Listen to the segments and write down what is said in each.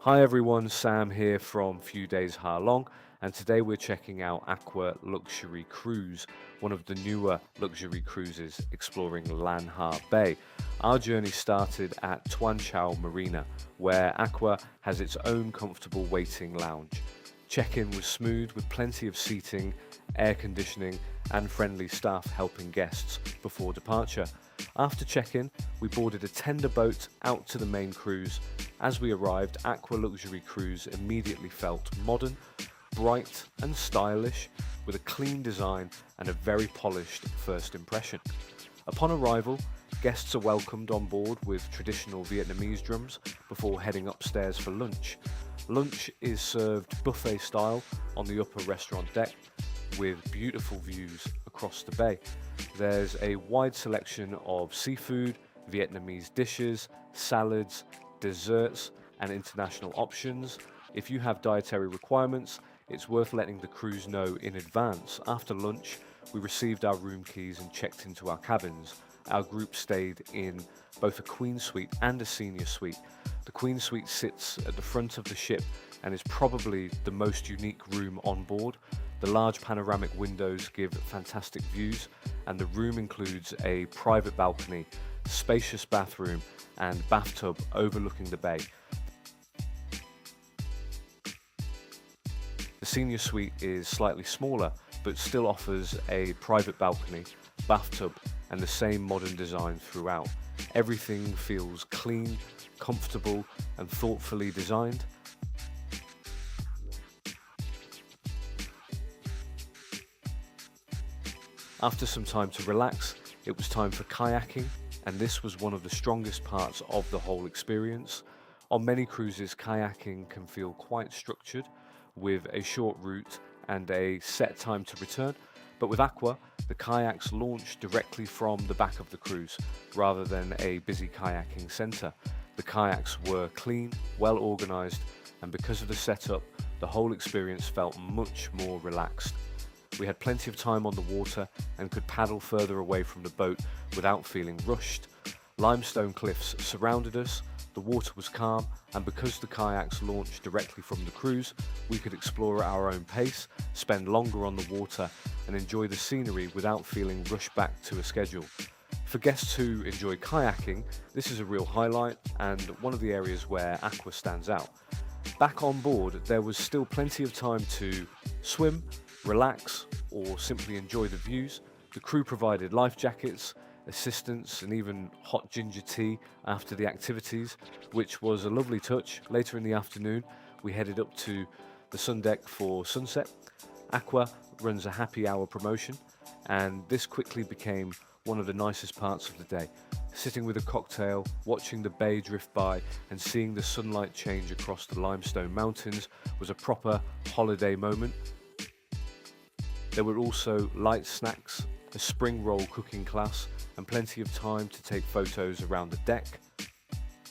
Hi everyone, Sam here from Few Days Ha Long, and today we're checking out Aqua Luxury Cruise, one of the newer luxury cruises exploring Lan Ha Bay. Our journey started at Tuan Marina, where Aqua has its own comfortable waiting lounge. Check-in was smooth with plenty of seating, air conditioning, and friendly staff helping guests before departure. After check-in, we boarded a tender boat out to the main cruise. As we arrived, Aqua Luxury Cruise immediately felt modern, bright and stylish, with a clean design and a very polished first impression. Upon arrival, guests are welcomed on board with traditional Vietnamese drums before heading upstairs for lunch. Lunch is served buffet style on the upper restaurant deck with beautiful views across the bay. There's a wide selection of seafood, Vietnamese dishes, salads, desserts, and international options. If you have dietary requirements, it's worth letting the cruise know in advance. After lunch, we received our room keys and checked into our cabins. Our group stayed in both a queen suite and a senior suite. The queen suite sits at the front of the ship and is probably the most unique room on board. The large panoramic windows give fantastic views, and the room includes a private balcony, spacious bathroom, and bathtub overlooking the bay. The senior suite is slightly smaller, but still offers a private balcony, bathtub, and the same modern design throughout. Everything feels clean, comfortable, and thoughtfully designed. After some time to relax, it was time for kayaking, and this was one of the strongest parts of the whole experience. On many cruises, kayaking can feel quite structured, with a short route and a set time to return, but with Aqua, the kayaks launched directly from the back of the cruise, rather than a busy kayaking centre. The kayaks were clean, well organised, and because of the setup, the whole experience felt much more relaxed. We had plenty of time on the water and could paddle further away from the boat without feeling rushed. Limestone cliffs surrounded us, the water was calm, and because the kayaks launched directly from the cruise, we could explore at our own pace, spend longer on the water, and enjoy the scenery without feeling rushed back to a schedule. For guests who enjoy kayaking, this is a real highlight and one of the areas where Aqua stands out. Back on board, there was still plenty of time to swim, relax, or simply enjoy the views. The crew provided life jackets, assistance, and even hot ginger tea after the activities, which was a lovely touch. Later in the afternoon, we headed up to the sun deck for sunset. Aqua runs a happy hour promotion, and this quickly became one of the nicest parts of the day. Sitting with a cocktail, watching the bay drift by, and seeing the sunlight change across the limestone mountains was a proper holiday moment. There were also light snacks, a spring roll cooking class, and plenty of time to take photos around the deck.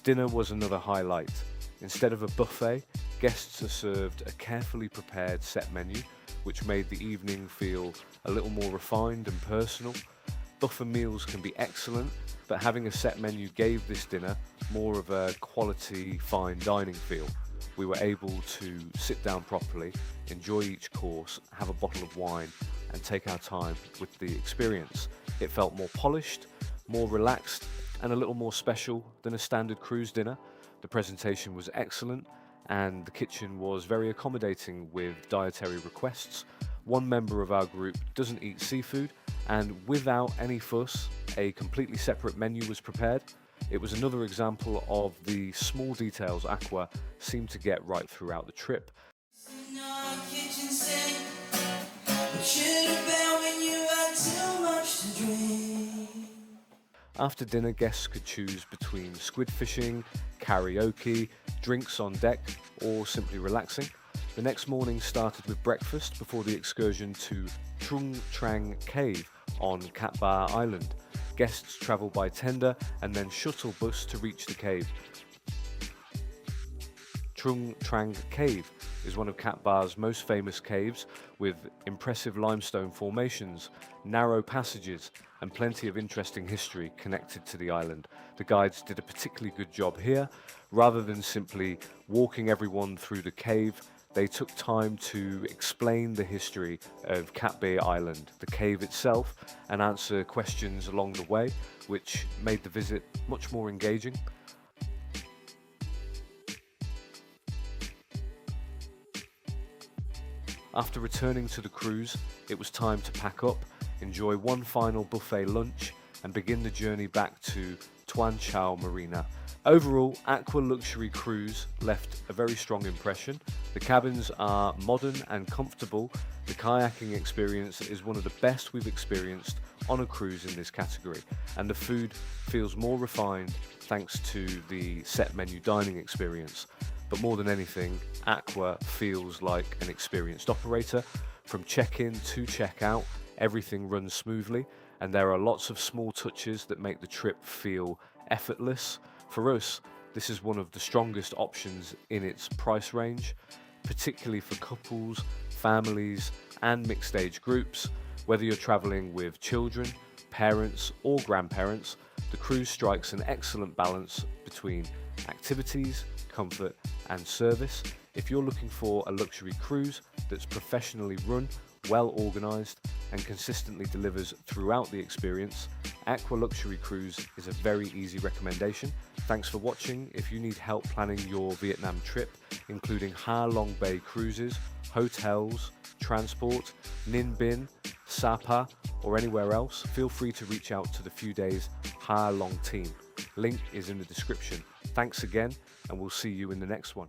Dinner was another highlight. Instead of a buffet, guests are served a carefully prepared set menu, which made the evening feel a little more refined and personal. Buffet meals can be excellent, but having a set menu gave this dinner more of a quality fine dining feel. We were able to sit down properly, enjoy each course, have a bottle of wine, and take our time with the experience. It felt more polished, more relaxed, and a little more special than a standard cruise dinner. The presentation was excellent, and the kitchen was very accommodating with dietary requests. One member of our group doesn't eat seafood, and without any fuss, a completely separate menu was prepared. It was another example of the small details Aqua seemed to get right throughout the trip. After dinner, guests could choose between squid fishing, karaoke, drinks on deck, or simply relaxing. The next morning started with breakfast before the excursion to Trang Cave on Cat Ba Island. Guests travel by tender and then shuttle bus to reach the cave. Trang Cave is one of Cat Ba's most famous caves, with impressive limestone formations, narrow passages, and plenty of interesting history connected to the island. The guides did a particularly good job here. Rather than simply walking everyone through the cave, they took time to explain the history of Cat Bay Island, the cave itself, and answer questions along the way, which made the visit much more engaging. After returning to the cruise, it was time to pack up, enjoy one final buffet lunch, and begin the journey back to Tuan Chau Marina. Overall, Aqua Luxury Cruise left a very strong impression. The cabins are modern and comfortable. The kayaking experience is one of the best we've experienced on a cruise in this category, and the food feels more refined thanks to the set menu dining experience. But more than anything, Aqua feels like an experienced operator. From check-in to check-out, everything runs smoothly, and there are lots of small touches that make the trip feel effortless. For us, this is one of the strongest options in its price range, particularly for couples, families, and mixed age groups. Whether you're traveling with children, parents, or grandparents, the cruise strikes an excellent balance between activities, comfort, and service. If you're looking for a luxury cruise that's professionally run, well organized, and consistently delivers throughout the experience, Aqua Luxury Cruise is a very easy recommendation. Thanks for watching. If you need help planning your Vietnam trip, including Ha Long Bay cruises, hotels, transport, Ninh Bình, Sapa, or anywhere else, feel free to reach out to the Few Days Ha Long team. Link is in the description. Thanks again, and we'll see you in the next one.